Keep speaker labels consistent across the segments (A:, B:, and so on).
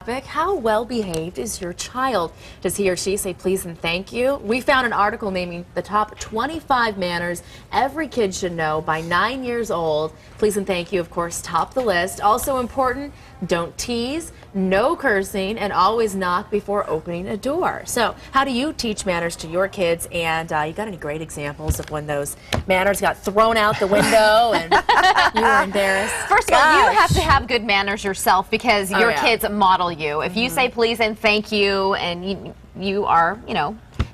A: topic. How well behaved is your child? Does he or she say please and thank you? We found an article naming the top 25 manners every kid should know by 9 years old. Please and thank you, of course, top the list. Also important, don't tease, no cursing, and always knock before opening a door. So how do you teach manners to your kids? And you got any great examples of when those manners got thrown out the window and you were embarrassed?
B: First of all, you have to have good manners yourself because your kids model you. If you say please and thank you and you are,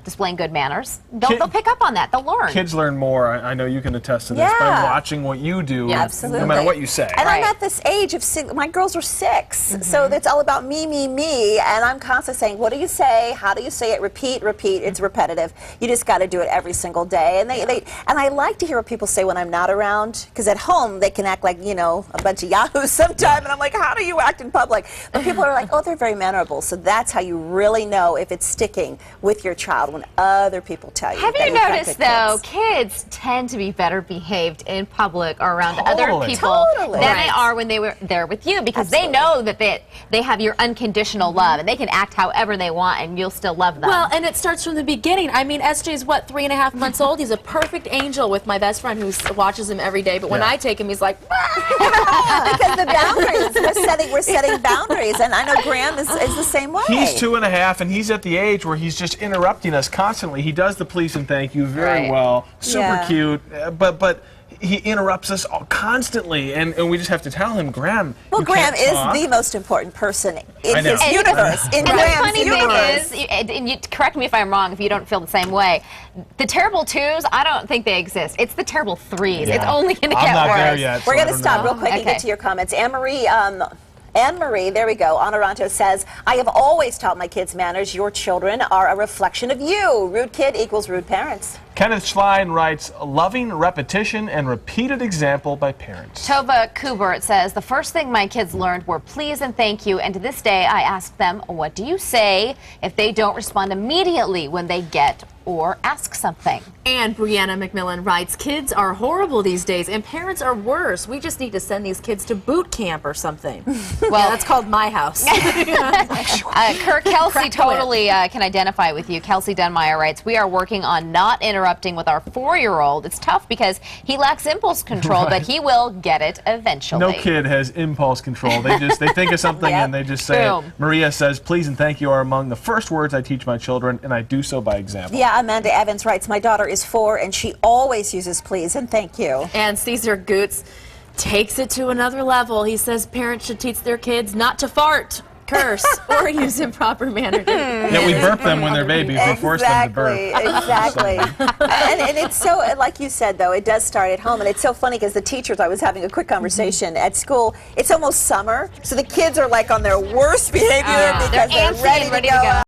B: displaying good manners, they'll pick up on that. They'll learn.
C: Kids learn more. I know you can attest to this by watching what you do, no matter what you say.
D: And I'm at this age of my girls are 6, so it's all about me, and I'm constantly saying, what do you say? How do you say it? Repeat, repeat. It's repetitive. You just got to do it every single day. And and I like to hear what people say when I'm not around, because at home they can act like a bunch of yahoos sometimes, and I'm like, how do you act in public? But people are like, oh, they're very mannerable. So that's how you really know if it's sticking with your child, when other people tell you.
B: Have you noticed, though, kids tend to be better behaved in public or around other people than they are when they were there with you, because they know that they have your unconditional love, and they can act however they want, and you'll still love them.
A: Well, and it starts from the beginning. I mean, SJ's, 3.5 months old? He's a perfect angel with my best friend who watches him every day, but when I take him, he's like,
D: because the boundaries, we're setting boundaries, and I know Graham is the same way.
C: He's 2.5, and he's at the age where he's just interrupting us constantly. He does the please and thank you very well, super cute, but he interrupts us constantly, and we just have to tell him, Graham.
D: Well, Graham is the most important person in his universe. In Graham's universe.
B: The funny thing is, and you correct me if I'm wrong if you don't feel the same way, the terrible 2s, I don't think they exist. It's the terrible 3s. It's only going to get
C: not
B: worse.
C: there yet,
D: We're going to stop real quick and get to your comments. Anne-Marie, there we go, Honoranto says, I have always taught my kids manners. Your children are a reflection of you. Rude kid equals rude parents.
C: Kenneth Schlein writes, loving repetition and repeated example by parents.
B: Tova Kubert says, the first thing my kids learned were please and thank you, and to this day I ask them, what do you say if they don't respond immediately when they get or ask something?
A: And Brianna McMillan writes, kids are horrible these days, and parents are worse. We just need to send these kids to boot camp or something. Well, that's called my house.
B: Kirk Kelsey totally can identify with you. Kelsey Dunmeyer writes, we are working on not interrupting with our 4-year-old. It's tough because he lacks impulse control, but he will get it eventually.
C: No kid has impulse control. They think of something and they just say it. Maria says, please and thank you are among the first words I teach my children, and I do so by example.
D: Yeah, Amanda Evans writes, my daughter is 4 and she always uses please and thank you.
A: And Caesar Goots takes it to another level. He says parents should teach their kids not to fart, curse, or use improper manners.
C: Yeah, we burp them when they're babies. We force them to burp.
D: Exactly. And it's so, like you said, though, it does start at home. And it's so funny because the teachers, I was having a quick conversation at school, it's almost summer, so the kids are like on their worst behavior because they're ready to go.